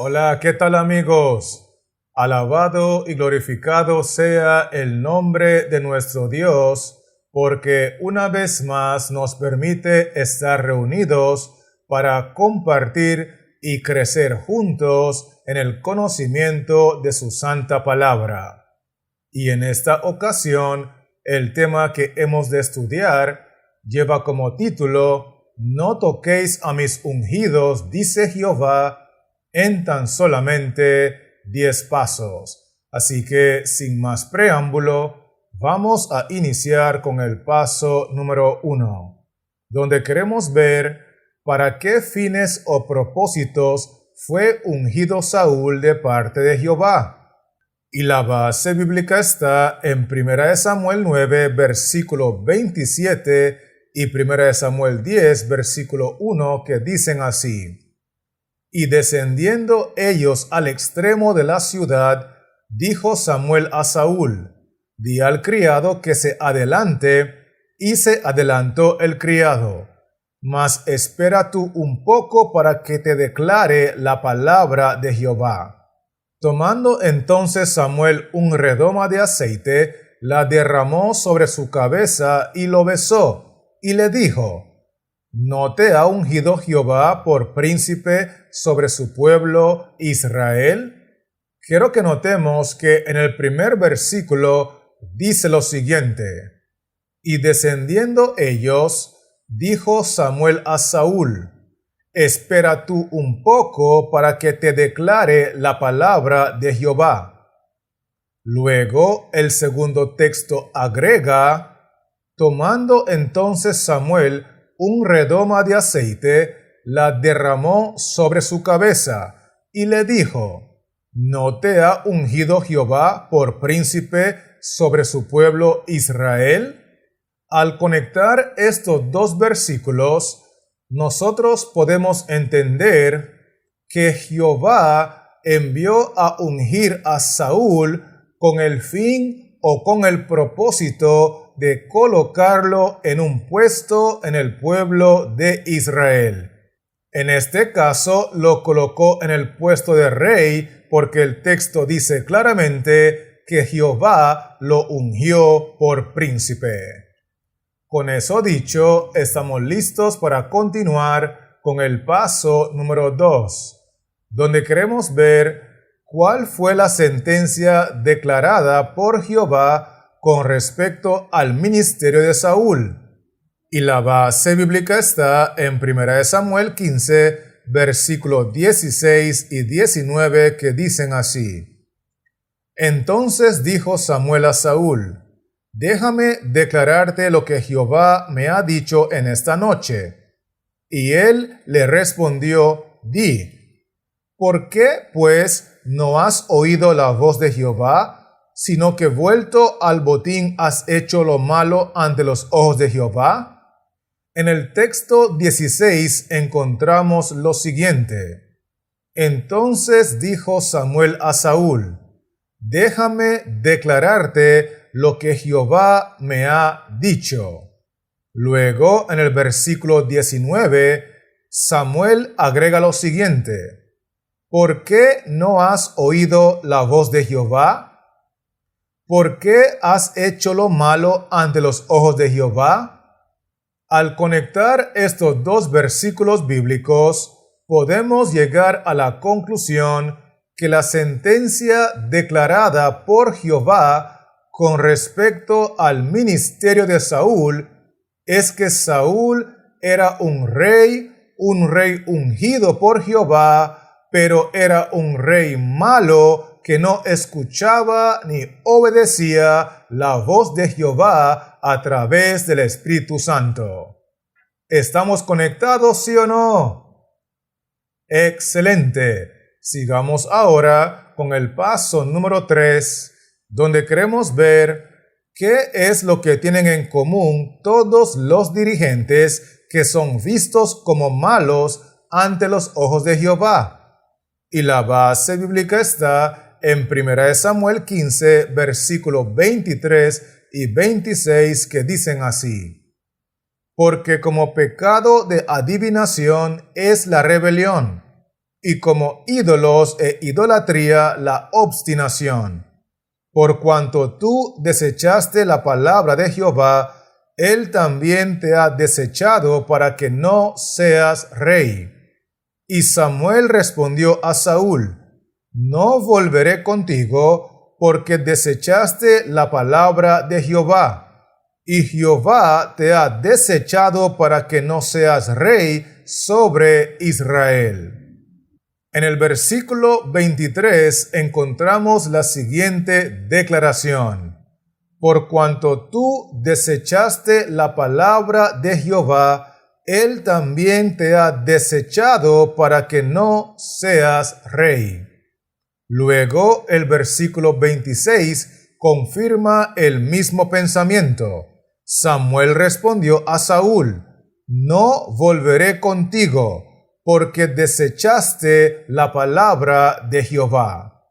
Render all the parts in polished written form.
Hola, ¿qué tal amigos? Alabado y glorificado sea el nombre de nuestro Dios, porque una vez más nos permite estar reunidos para compartir y crecer juntos en el conocimiento de su santa palabra. Y en esta ocasión, el tema que hemos de estudiar lleva como título: No toquéis a mis ungidos, dice Jehová, en tan solamente 10 pasos. Así que, sin más preámbulo, vamos a iniciar con el paso número 1, donde queremos ver para qué fines o propósitos fue ungido Saúl de parte de Jehová. Y la base bíblica está en 1 Samuel 9, versículo 27 y 1 Samuel 10, versículo 1, que dicen así: Y descendiendo ellos al extremo de la ciudad, dijo Samuel a Saúl: Di al criado que se adelante, y se adelantó el criado. Mas espera tú un poco para que te declare la palabra de Jehová. Tomando entonces Samuel un redoma de aceite, la derramó sobre su cabeza y lo besó, y le dijo: ¿No te ha ungido Jehová por príncipe sobre su pueblo Israel? Quiero que notemos que en el primer versículo dice lo siguiente: Y descendiendo ellos, dijo Samuel a Saúl: Espera tú un poco para que te declare la palabra de Jehová. Luego el segundo texto agrega: Tomando entonces Samuel un redoma de aceite, la derramó sobre su cabeza, y le dijo: ¿No te ha ungido Jehová por príncipe sobre su pueblo Israel? Al conectar estos dos versículos, nosotros podemos entender que Jehová envió a ungir a Saúl con el fin o con el propósito de colocarlo en un puesto en el pueblo de Israel. En este caso lo colocó en el puesto de rey, porque el texto dice claramente que Jehová lo ungió por príncipe. Con eso dicho, estamos listos para continuar con el paso número 2, donde queremos ver cuál fue la sentencia declarada por Jehová con respecto al ministerio de Saúl. Y la base bíblica está en 1 Samuel 15, versículos 16 y 19, que dicen así: Entonces dijo Samuel a Saúl: Déjame declararte lo que Jehová me ha dicho en esta noche. Y él le respondió: Di. ¿Por qué, pues, no has oído la voz de Jehová, sino que vuelto al botín has hecho lo malo ante los ojos de Jehová? En el texto 16 encontramos lo siguiente: Entonces dijo Samuel a Saúl: Déjame declararte lo que Jehová me ha dicho. Luego, en el versículo 19, Samuel agrega lo siguiente: ¿Por qué no has oído la voz de Jehová? ¿Por qué has hecho lo malo ante los ojos de Jehová? Al conectar estos dos versículos bíblicos, podemos llegar a la conclusión que la sentencia declarada por Jehová con respecto al ministerio de Saúl es que Saúl era un rey ungido por Jehová, pero era un rey malo que no escuchaba ni obedecía la voz de Jehová a través del Espíritu Santo. ¿Estamos conectados, sí o no? Excelente. Sigamos ahora con el paso número 3, donde queremos ver qué es lo que tienen en común todos los dirigentes que son vistos como malos ante los ojos de Jehová. Y la base bíblica está en 1 Samuel 15, versículos 23 y 26, que dicen así: Porque como pecado de adivinación es la rebelión, y como ídolos e idolatría la obstinación. Por cuanto tú desechaste la palabra de Jehová, Él también te ha desechado para que no seas rey. Y Samuel respondió a Saúl: No volveré contigo, porque desechaste la palabra de Jehová, y Jehová te ha desechado para que no seas rey sobre Israel. En el versículo 23 encontramos la siguiente declaración: Por cuanto tú desechaste la palabra de Jehová, Él también te ha desechado para que no seas rey. Luego, el versículo 26 confirma el mismo pensamiento. Samuel respondió a Saúl: No volveré contigo, porque desechaste la palabra de Jehová.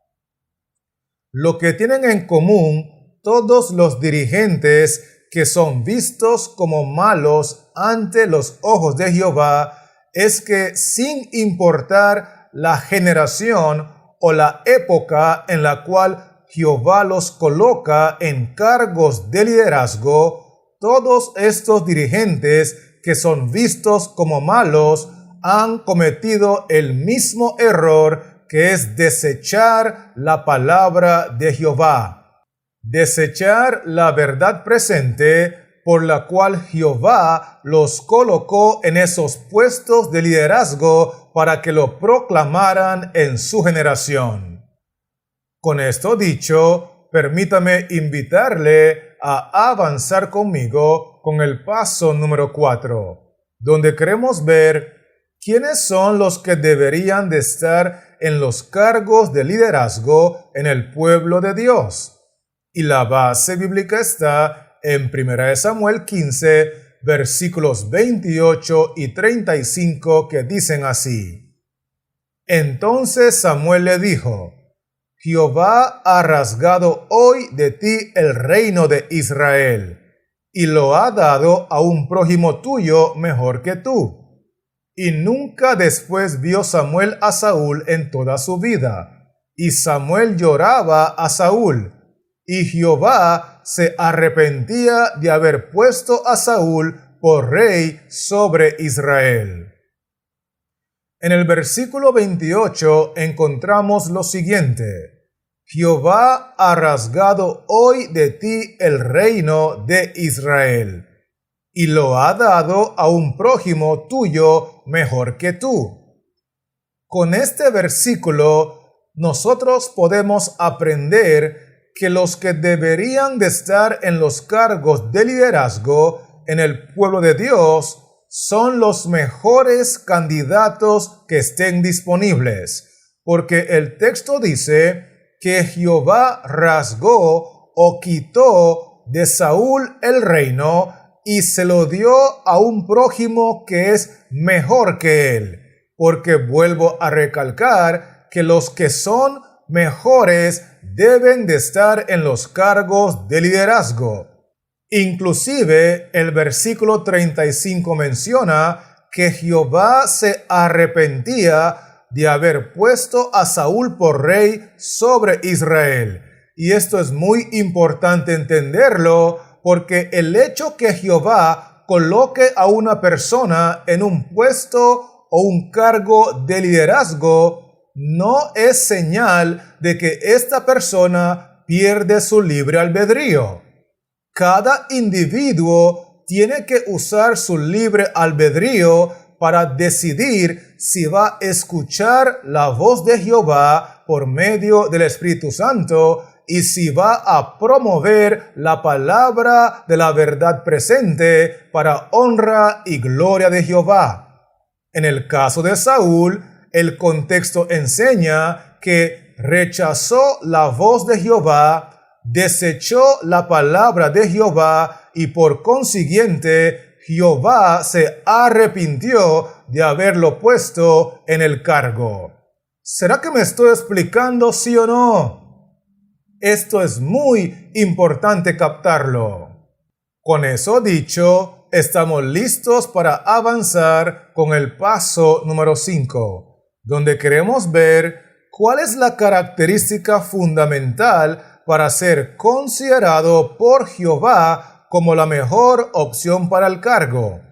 Lo que tienen en común todos los dirigentes que son vistos como malos ante los ojos de Jehová es que, sin importar la generación o la época en la cual Jehová los coloca en cargos de liderazgo, todos estos dirigentes que son vistos como malos han cometido el mismo error, que es desechar la palabra de Jehová. Desechar la verdad presente por la cual Jehová los colocó en esos puestos de liderazgo para que lo proclamaran en su generación. Con esto dicho, permítame invitarle a avanzar conmigo con el paso número 4, donde queremos ver ¿quiénes son los que deberían de estar en los cargos de liderazgo en el pueblo de Dios? Y la base bíblica está en 1 Samuel 15, versículos 28 y 35, que dicen así: Entonces Samuel le dijo: Jehová ha rasgado hoy de ti el reino de Israel, y lo ha dado a un prójimo tuyo mejor que tú. Y nunca después vio Samuel a Saúl en toda su vida. Y Samuel lloraba a Saúl, y Jehová se arrepentía de haber puesto a Saúl por rey sobre Israel. En el versículo 28 encontramos lo siguiente: Jehová ha rasgado hoy de ti el reino de Israel, y lo ha dado a un prójimo tuyo mejor que tú. Con este versículo, nosotros podemos aprender que los que deberían de estar en los cargos de liderazgo en el pueblo de Dios son los mejores candidatos que estén disponibles, porque el texto dice que Jehová rasgó o quitó de Saúl el reino y se lo dio a un prójimo que es mejor que él, porque vuelvo a recalcar que los que son mejores deben de estar en los cargos de liderazgo. Inclusive el versículo 35 menciona que Jehová se arrepentía de haber puesto a Saúl por rey sobre Israel. Y esto es muy importante entenderlo, porque el hecho que Jehová coloque a una persona en un puesto o un cargo de liderazgo no es señal de que esta persona pierde su libre albedrío. Cada individuo tiene que usar su libre albedrío para decidir si va a escuchar la voz de Jehová por medio del Espíritu Santo y si va a promover la palabra de la verdad presente para honra y gloria de Jehová. En el caso de Saúl, el contexto enseña que rechazó la voz de Jehová, desechó la palabra de Jehová y por consiguiente Jehová se arrepintió de haberlo puesto en el cargo. ¿Será que me estoy explicando, sí o no? Esto es muy importante captarlo. Con eso dicho, estamos listos para avanzar con el paso número 5, donde queremos ver cuál es la característica fundamental para ser considerado por Jehová como la mejor opción para el cargo.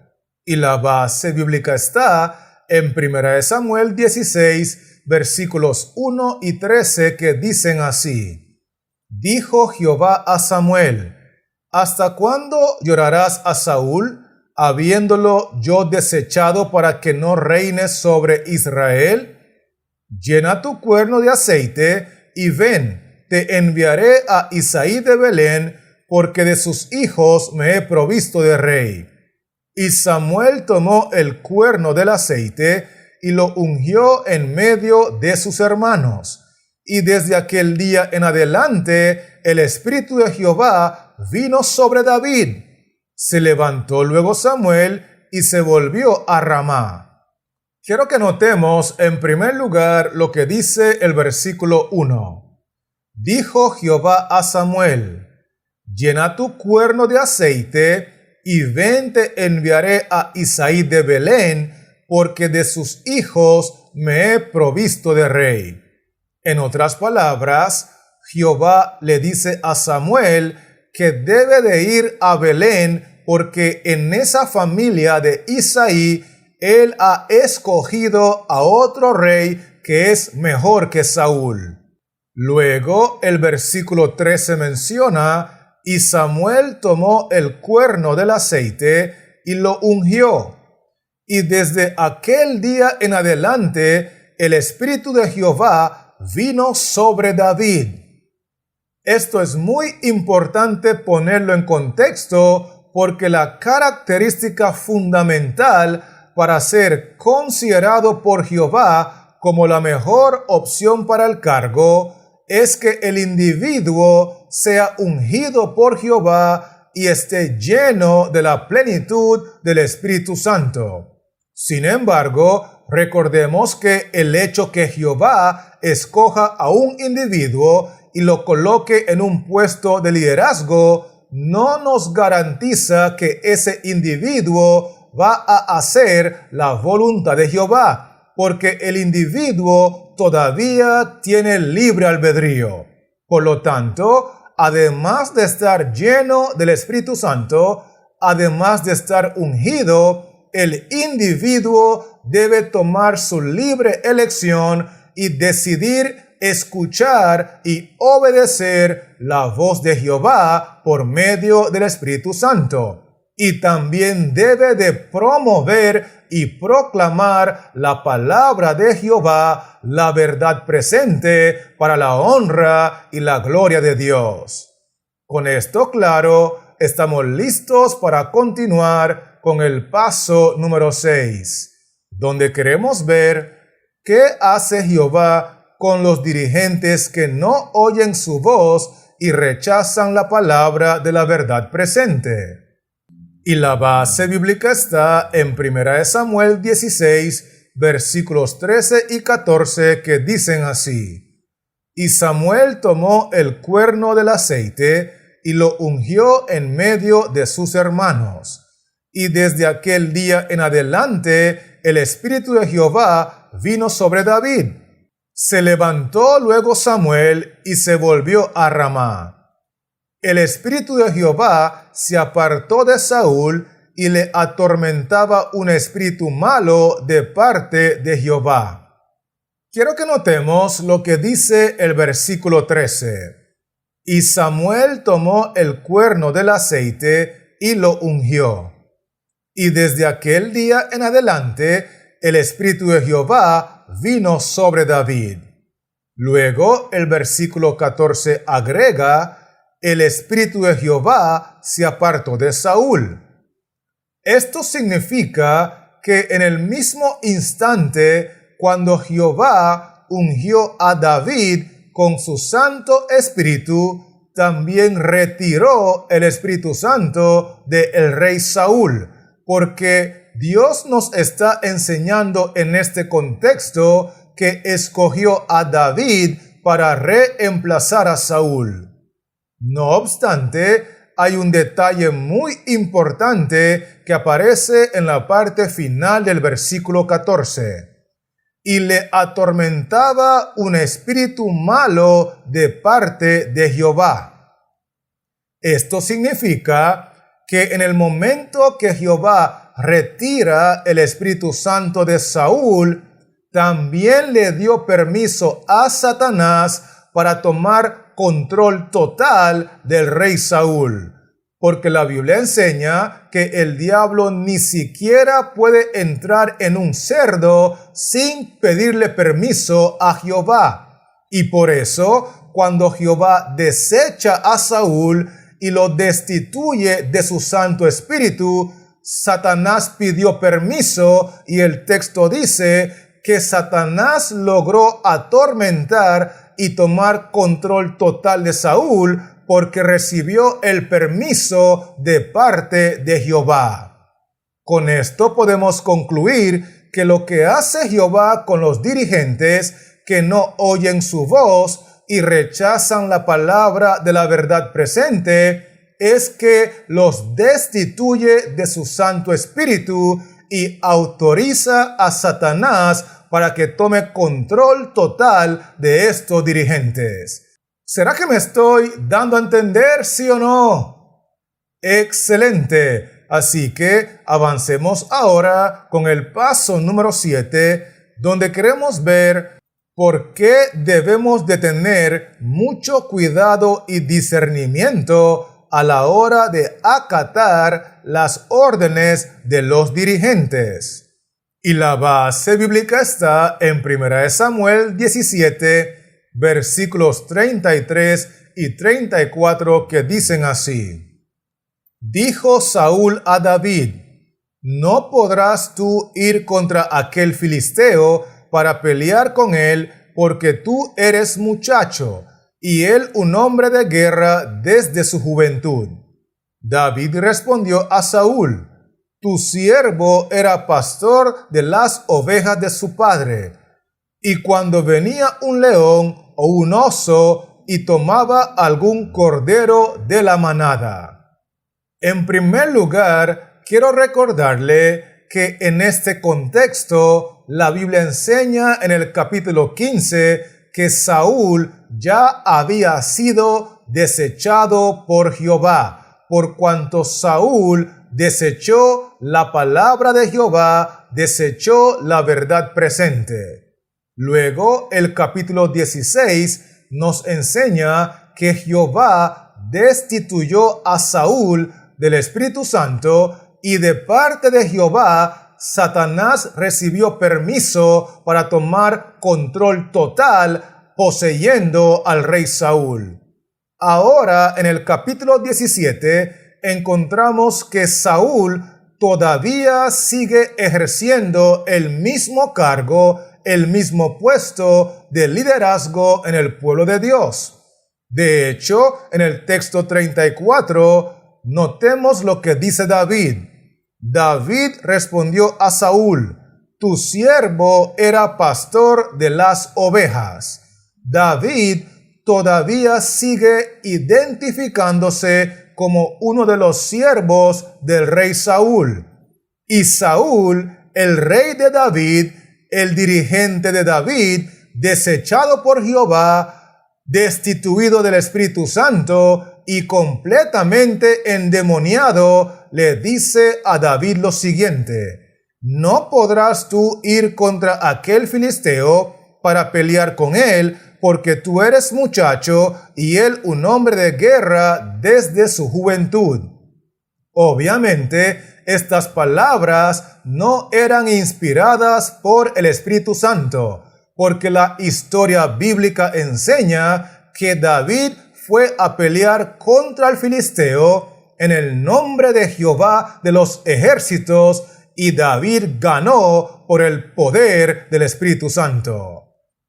Y la base bíblica está en 1 Samuel 16, versículos 1 y 13, que dicen así: Dijo Jehová a Samuel: ¿Hasta cuándo llorarás a Saúl, habiéndolo yo desechado para que no reines sobre Israel? Llena tu cuerno de aceite y ven, te enviaré a Isaí de Belén, porque de sus hijos me he provisto de rey. Y Samuel tomó el cuerno del aceite y lo ungió en medio de sus hermanos. Y desde aquel día en adelante el Espíritu de Jehová vino sobre David. Se levantó luego Samuel y se volvió a Ramá. Quiero que notemos en primer lugar lo que dice el versículo 1. Dijo Jehová a Samuel: Llena tu cuerno de aceite y ven, te enviaré a Isaí de Belén, porque de sus hijos me he provisto de rey. En otras palabras, Jehová le dice a Samuel que debe de ir a Belén, porque en esa familia de Isaí él ha escogido a otro rey que es mejor que Saúl. Luego el versículo 13 menciona: y Samuel tomó el cuerno del aceite y lo ungió. Y desde aquel día en adelante el Espíritu de Jehová vino sobre David. Esto es muy importante ponerlo en contexto, porque la característica fundamental para ser considerado por Jehová como la mejor opción para el cargo es que el individuo sea ungido por Jehová y esté lleno de la plenitud del Espíritu Santo. Sin embargo, recordemos que el hecho que Jehová escoja a un individuo y lo coloque en un puesto de liderazgo no nos garantiza que ese individuo va a hacer la voluntad de Jehová, porque el individuo todavía tiene libre albedrío. Por lo tanto, además de estar lleno del Espíritu Santo, además de estar ungido, el individuo debe tomar su libre elección y decidir escuchar y obedecer la voz de Jehová por medio del Espíritu Santo. Y también debe de promover y proclamar la palabra de Jehová, la verdad presente, para la honra y la gloria de Dios. Con esto claro, estamos listos para continuar con el paso número 6, donde queremos ver qué hace Jehová con los dirigentes que no oyen su voz y rechazan la palabra de la verdad presente. Y la base bíblica está en 1 Samuel 16, versículos 13 y 14, que dicen así: Y Samuel tomó el cuerno del aceite y lo ungió en medio de sus hermanos. Y desde aquel día en adelante el Espíritu de Jehová vino sobre David. Se levantó luego Samuel y se volvió a Ramá. El Espíritu de Jehová se apartó de Saúl y le atormentaba un espíritu malo de parte de Jehová. Quiero que notemos lo que dice el versículo 13. Y Samuel tomó el cuerno del aceite y lo ungió. Y desde aquel día en adelante el Espíritu de Jehová vino sobre David. Luego el versículo 14 agrega: el Espíritu de Jehová se apartó de Saúl. Esto significa que en el mismo instante, cuando Jehová ungió a David con su Santo Espíritu, también retiró el Espíritu Santo del rey Saúl, porque Dios nos está enseñando en este contexto que escogió a David para reemplazar a Saúl. No obstante, hay un detalle muy importante que aparece en la parte final del versículo 14. y le atormentaba un espíritu malo de parte de Jehová. Esto significa que en el momento que Jehová retira el Espíritu Santo de Saúl, también le dio permiso a Satanás para tomar control total del rey Saúl. Porque la Biblia enseña que el diablo ni siquiera puede entrar en un cerdo sin pedirle permiso a Jehová. Y por eso, cuando Jehová desecha a Saúl y lo destituye de su Santo Espíritu, Satanás pidió permiso y el texto dice que Satanás logró atormentar y tomar control total de Saúl porque recibió el permiso de parte de Jehová. Con esto podemos concluir que lo que hace Jehová con los dirigentes que no oyen su voz y rechazan la palabra de la verdad presente es que los destituye de su Santo Espíritu y autoriza a Satanás para que tome control total de estos dirigentes. ¿Será que me estoy dando a entender, sí o no? Excelente. Así que avancemos ahora con el paso número 7, donde queremos ver por qué debemos de tener mucho cuidado y discernimiento a la hora de acatar las órdenes de los dirigentes. Y la base bíblica está en 1 Samuel 17, versículos 33 y 34, que dicen así: Dijo Saúl a David: No podrás tú ir contra aquel filisteo para pelear con él, porque tú eres muchacho, y él un hombre de guerra desde su juventud. David respondió a Saúl: Tu siervo era pastor de las ovejas de su padre, y cuando venía un león o un oso y tomaba algún cordero de la manada. En primer lugar, quiero recordarle que en este contexto, la Biblia enseña en el capítulo 15 que Saúl ya había sido desechado por Jehová, por cuanto Saúl desechó la palabra de Jehová, desechó la verdad presente. Luego, el capítulo 16 nos enseña que Jehová destituyó a Saúl del Espíritu Santo y de parte de Jehová, Satanás recibió permiso para tomar control total, poseyendo al rey Saúl. Ahora, en el capítulo 17, encontramos que Saúl todavía sigue ejerciendo el mismo cargo, el mismo puesto de liderazgo en el pueblo de Dios. De hecho, en el texto 34, notemos lo que dice David. David respondió a Saúl: Tu siervo era pastor de las ovejas. David todavía sigue identificándose como uno de los siervos del rey Saúl. Y Saúl, el rey de David, el dirigente de David, desechado por Jehová, destituido del Espíritu Santo y completamente endemoniado, le dice a David lo siguiente: No podrás tú ir contra aquel filisteo para pelear con él, porque tú eres muchacho y él un hombre de guerra desde su juventud. Obviamente, estas palabras no eran inspiradas por el Espíritu Santo, porque la historia bíblica enseña que David fue a pelear contra el filisteo en el nombre de Jehová de los ejércitos, y David ganó por el poder del Espíritu Santo.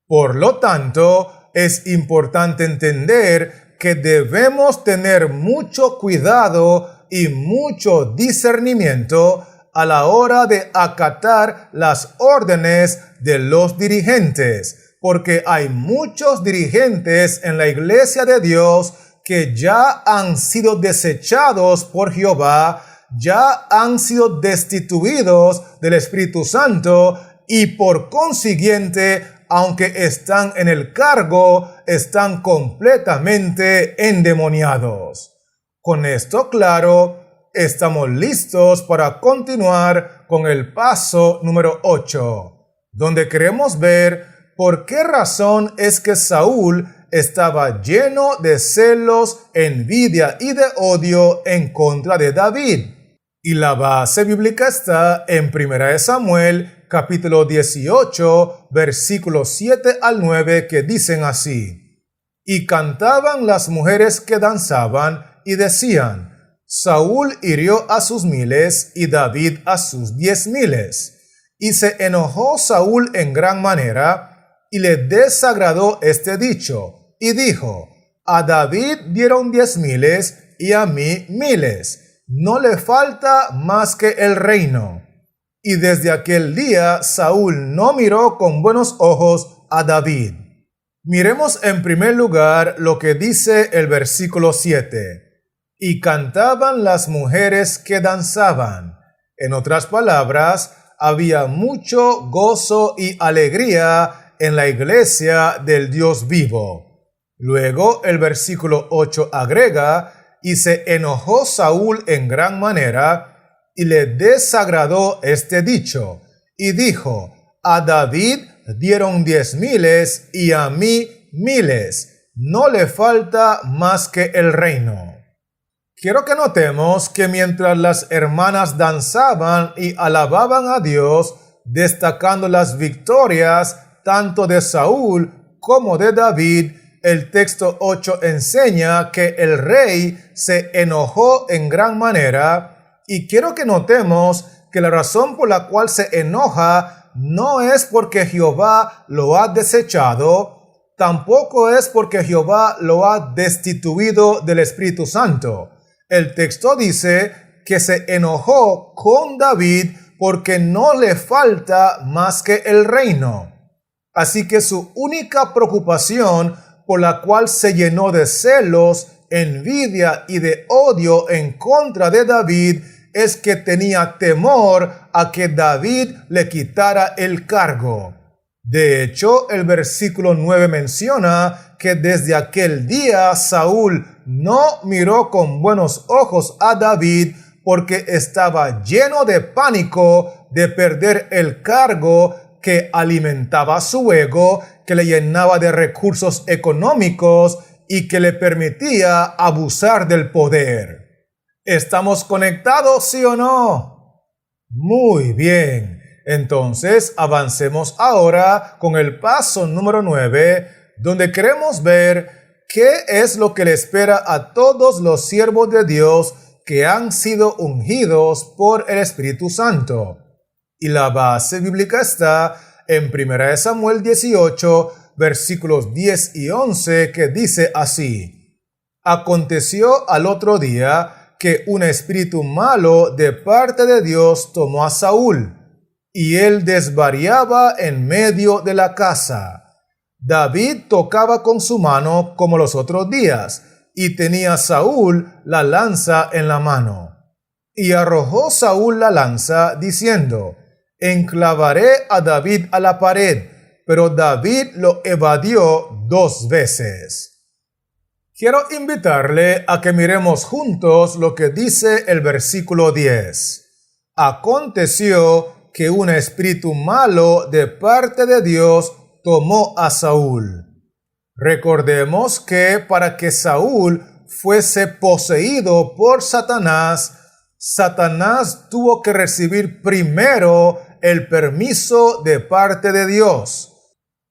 Por lo tanto, es importante entender que debemos tener mucho cuidado y mucho discernimiento a la hora de acatar las órdenes de los dirigentes, porque hay muchos dirigentes en la iglesia de Dios que ya han sido desechados por Jehová, ya han sido destituidos del Espíritu Santo y por consiguiente, aunque están en el cargo, están completamente endemoniados. Con esto claro, estamos listos para continuar con el paso número 8, donde queremos ver por qué razón es que Saúl estaba lleno de celos, envidia y de odio en contra de David. Y la base bíblica está en 1 Samuel capítulo 18, versículos 7 al 9, que dicen así: Y cantaban las mujeres que danzaban y decían: Saúl hirió a sus 1000 y David a sus 10,000. Y se enojó Saúl en gran manera y le desagradó este dicho, y dijo: A David dieron 10,000 y a mí 1000. No le falta más que el reino. Y desde aquel día Saúl no miró con buenos ojos a David. Miremos en primer lugar lo que dice el versículo 7. Y cantaban las mujeres que danzaban. En otras palabras, había mucho gozo y alegría en la iglesia del Dios vivo. Luego el versículo 8 agrega: y se enojó Saúl en gran manera y le desagradó este dicho, y dijo: A David dieron 10,000 y a mí 1000. No le falta más que el reino. Quiero que notemos que mientras las hermanas danzaban y alababan a Dios, destacando las victorias tanto de Saúl como de David, el texto 8 enseña que el rey se enojó en gran manera. Y quiero que notemos que la razón por la cual se enoja no es porque Jehová lo ha desechado, tampoco es porque Jehová lo ha destituido del Espíritu Santo. El texto dice que se enojó con David porque no le falta más que el reino. Así que su única preocupación, por la cual se llenó de celos, envidia y de odio en contra de David, es que tenía temor a que David le quitara el cargo. De hecho, el versículo 9 menciona que desde aquel día Saúl no miró con buenos ojos a David porque estaba lleno de pánico de perder el cargo que alimentaba su ego, que le llenaba de recursos económicos y que le permitía abusar del poder. ¿Estamos conectados, sí o no? Muy bien. Entonces, avancemos ahora con el paso número 9, donde queremos ver qué es lo que le espera a todos los siervos de Dios que han sido ungidos por el Espíritu Santo. Y la base bíblica está en 1 Samuel 18, versículos 10 y 11, que dice así: Aconteció al otro día que un espíritu malo de parte de Dios tomó a Saúl, y él desvariaba en medio de la casa. David tocaba con su mano como los otros días, y tenía Saúl la lanza en la mano. Y arrojó Saúl la lanza, diciendo: Enclavaré a David a la pared, pero David lo evadió 2 veces. Quiero invitarle a que miremos juntos lo que dice el versículo 10. Aconteció que un espíritu malo de parte de Dios tomó a Saúl. Recordemos que para que Saúl fuese poseído por Satanás, Satanás tuvo que recibir primero el permiso de parte de Dios.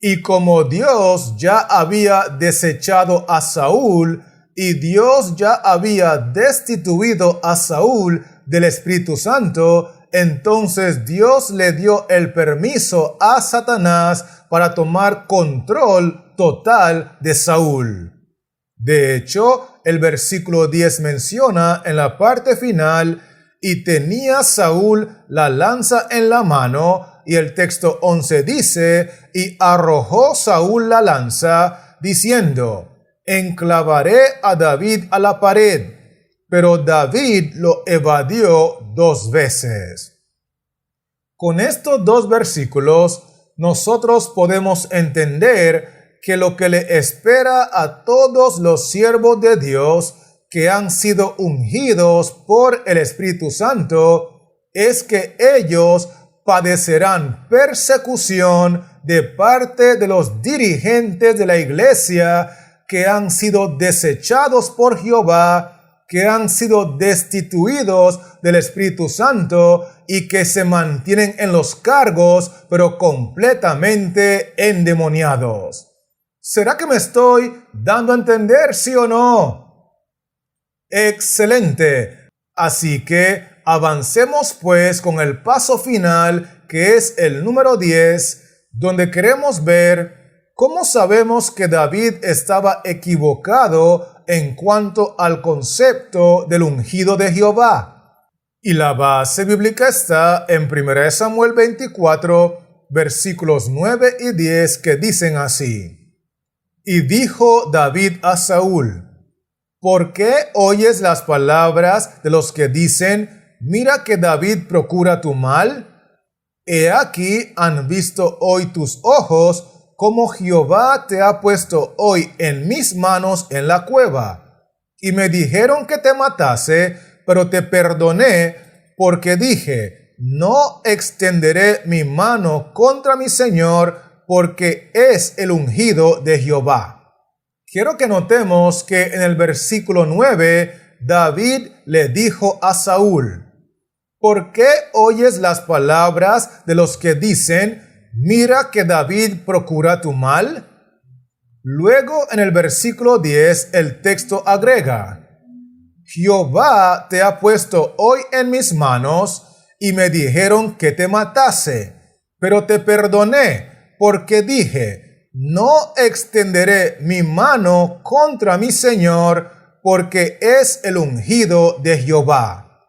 Y como Dios ya había desechado a Saúl y Dios ya había destituido a Saúl del Espíritu Santo, entonces Dios le dio el permiso a Satanás para tomar control total de Saúl. De hecho, el versículo 10 menciona en la parte final: y tenía Saúl la lanza en la mano, y el texto 11 dice: y arrojó Saúl la lanza, diciendo: enclavaré a David a la pared. Pero David lo evadió 2 veces. Con estos dos versículos, nosotros podemos entender que lo que le espera a todos los siervos de Dios que han sido ungidos por el Espíritu Santo es que ellos padecerán persecución de parte de los dirigentes de la iglesia que han sido desechados por Jehová, que han sido destituidos del Espíritu Santo y que se mantienen en los cargos, pero completamente endemoniados. ¿Será que me estoy dando a entender, sí o no? Excelente. Así que avancemos pues con el paso final, que es el número 10, donde queremos ver cómo sabemos que David estaba equivocado en cuanto al concepto del ungido de Jehová. Y la base bíblica está en 1 Samuel 24, versículos 9 y 10, que dicen así: Y dijo David a Saúl: ¿Por qué oyes las palabras de los que dicen, mira que David procura tu mal? He aquí han visto hoy tus ojos cómo Jehová te ha puesto hoy en mis manos en la cueva. Y me dijeron que te matase, pero te perdoné porque dije, no extenderé mi mano contra mi Señor, porque es el ungido de Jehová. Quiero que notemos que en el versículo 9, David le dijo a Saúl: ¿Por qué oyes las palabras de los que dicen, mira que David procura tu mal? Luego en el versículo 10 el texto agrega: Jehová te ha puesto hoy en mis manos, y me dijeron que te matase, pero te perdoné, porque dije, no extenderé mi mano contra mi Señor, porque es el ungido de Jehová.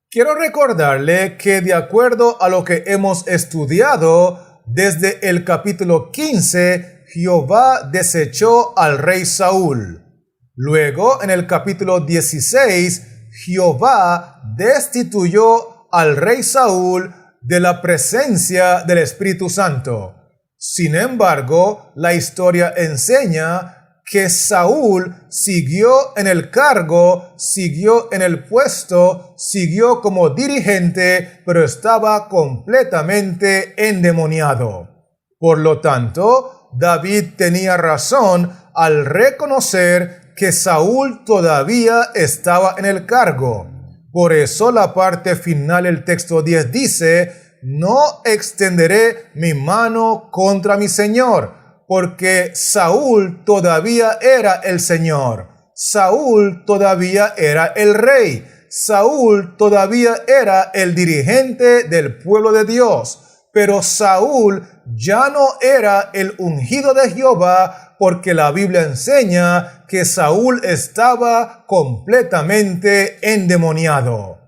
Quiero recordarle que de acuerdo a lo que hemos estudiado, desde el capítulo 15, Jehová desechó al rey Saúl. Luego, en el capítulo 16, Jehová destituyó al rey Saúl de la presencia del Espíritu Santo. Sin embargo, la historia enseña que Saúl siguió en el cargo, siguió en el puesto, siguió como dirigente, pero estaba completamente endemoniado. Por lo tanto, David tenía razón al reconocer que Saúl todavía estaba en el cargo. Por eso la parte final del texto 10 dice, no extenderé mi mano contra mi Señor, porque Saúl todavía era el Señor. Saúl todavía era el rey. Saúl todavía era el dirigente del pueblo de Dios. Pero Saúl ya no era el ungido de Jehová, porque la Biblia enseña que Saúl estaba completamente endemoniado.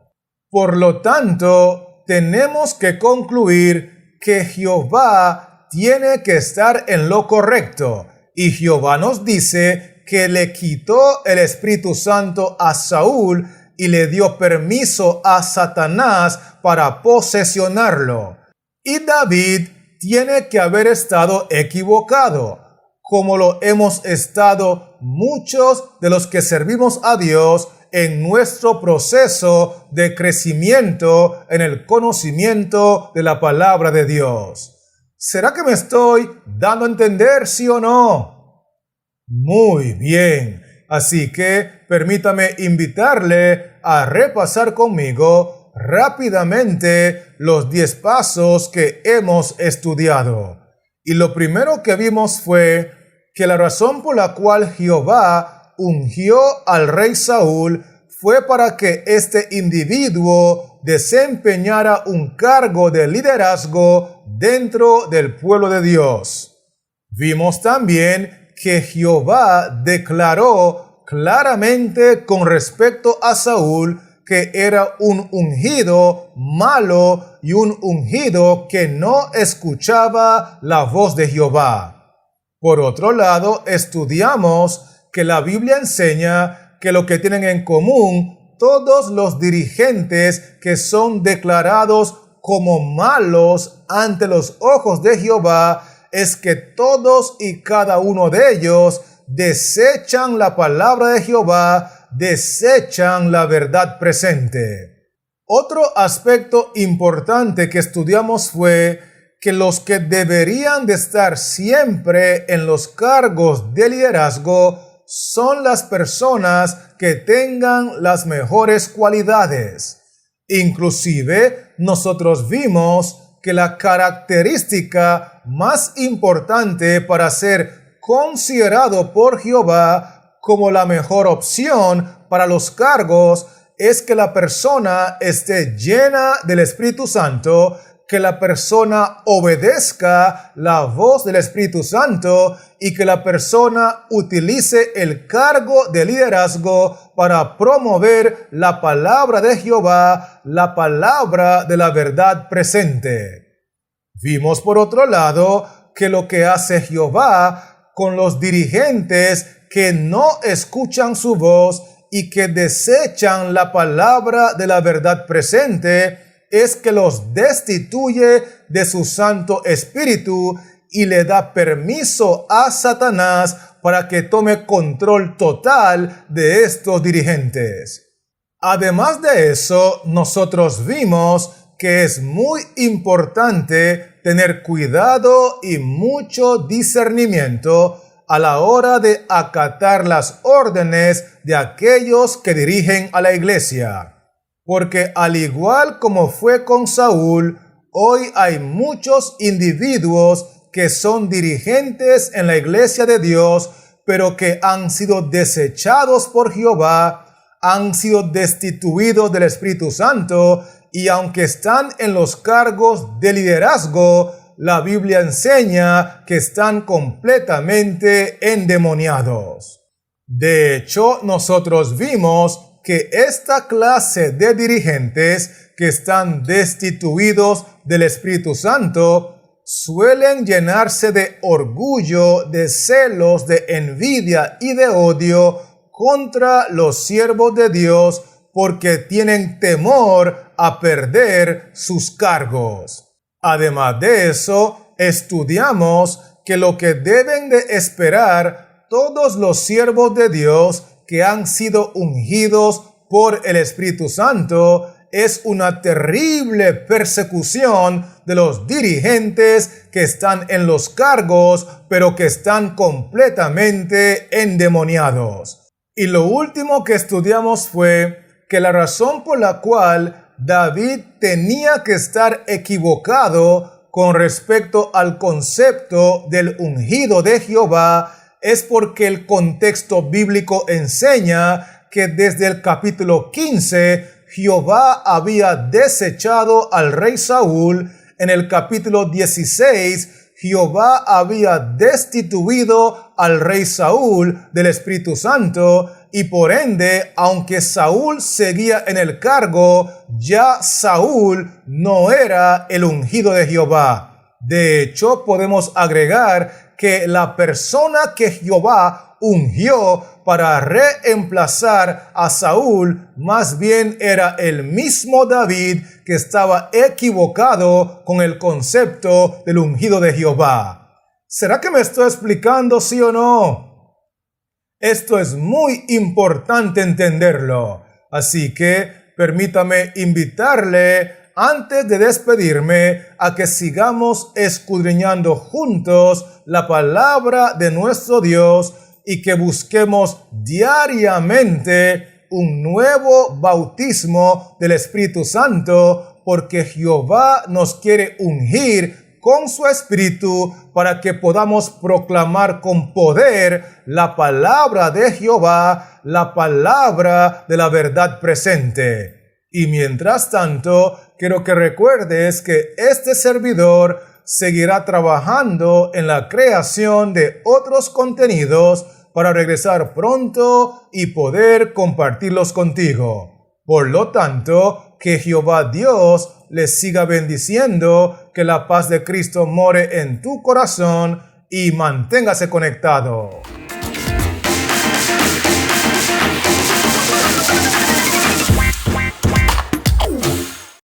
Por lo tanto, tenemos que concluir que Jehová tiene que estar en lo correcto. Y Jehová nos dice que le quitó el Espíritu Santo a Saúl y le dio permiso a Satanás para posesionarlo. Y David tiene que haber estado equivocado, como lo hemos estado muchos de los que servimos a Dios en nuestro proceso de crecimiento en el conocimiento de la palabra de Dios. ¿Será que me estoy dando a entender, sí o no? Muy bien. Así que permítame invitarle a repasar conmigo rápidamente los 10 pasos que hemos estudiado. Y lo primero que vimos fue que la razón por la cual Jehová ungió al rey Saúl fue para que este individuo desempeñara un cargo de liderazgo dentro del pueblo de Dios. Vimos también que Jehová declaró claramente con respecto a Saúl que era un ungido malo y un ungido que no escuchaba la voz de Jehová. Por otro lado, estudiamos que la Biblia enseña que lo que tienen en común todos los dirigentes que son declarados como malos ante los ojos de Jehová es que todos y cada uno de ellos desechan la palabra de Jehová, desechan la verdad presente. Otro aspecto importante que estudiamos fue que los que deberían de estar siempre en los cargos de liderazgo son las personas que tengan las mejores cualidades. Inclusive, nosotros vimos que la característica más importante para ser considerado por Jehová como la mejor opción para los cargos es que la persona esté llena del Espíritu Santo, que la persona obedezca la voz del Espíritu Santo y que la persona utilice el cargo de liderazgo para promover la palabra de Jehová, la palabra de la verdad presente. Vimos por otro lado que lo que hace Jehová con los dirigentes que no escuchan su voz y que desechan la palabra de la verdad presente es que los destituye de su Santo Espíritu y le da permiso a Satanás para que tome control total de estos dirigentes. Además de eso, nosotros vimos que es muy importante tener cuidado y mucho discernimiento a la hora de acatar las órdenes de aquellos que dirigen a la iglesia. Porque al igual como fue con Saúl, hoy hay muchos individuos que son dirigentes en la iglesia de Dios, pero que han sido desechados por Jehová, han sido destituidos del Espíritu Santo, y aunque están en los cargos de liderazgo, la Biblia enseña que están completamente endemoniados. De hecho, nosotros vimos que esta clase de dirigentes que están destituidos del Espíritu Santo suelen llenarse de orgullo, de celos, de envidia y de odio contra los siervos de Dios porque tienen temor a perder sus cargos. Además de eso, estudiamos que lo que deben de esperar todos los siervos de Dios que han sido ungidos por el Espíritu Santo es una terrible persecución de los dirigentes que están en los cargos, pero que están completamente endemoniados. Y lo último que estudiamos fue que la razón por la cual David tenía que estar equivocado con respecto al concepto del ungido de Jehová es porque el contexto bíblico enseña que desde el capítulo 15 Jehová había desechado al rey Saúl. En el capítulo 16 Jehová había destituido al rey Saúl del Espíritu Santo y por ende, aunque Saúl seguía en el cargo, ya Saúl no era el ungido de Jehová. De hecho, podemos agregar que la persona que Jehová ungió para reemplazar a Saúl más bien era el mismo David que estaba equivocado con el concepto del ungido de Jehová. ¿Será que me estoy explicando, sí o no? Esto es muy importante entenderlo. Así que permítame invitarle antes de despedirme a que sigamos escudriñando juntos la palabra de nuestro Dios y que busquemos diariamente un nuevo bautismo del Espíritu Santo, porque Jehová nos quiere ungir con su Espíritu para que podamos proclamar con poder la palabra de Jehová, la palabra de la verdad presente. Y mientras tanto, quiero que recuerdes que este servidor seguirá trabajando en la creación de otros contenidos para regresar pronto y poder compartirlos contigo. Por lo tanto, que Jehová Dios les siga bendiciendo, que la paz de Cristo more en tu corazón y manténgase conectado.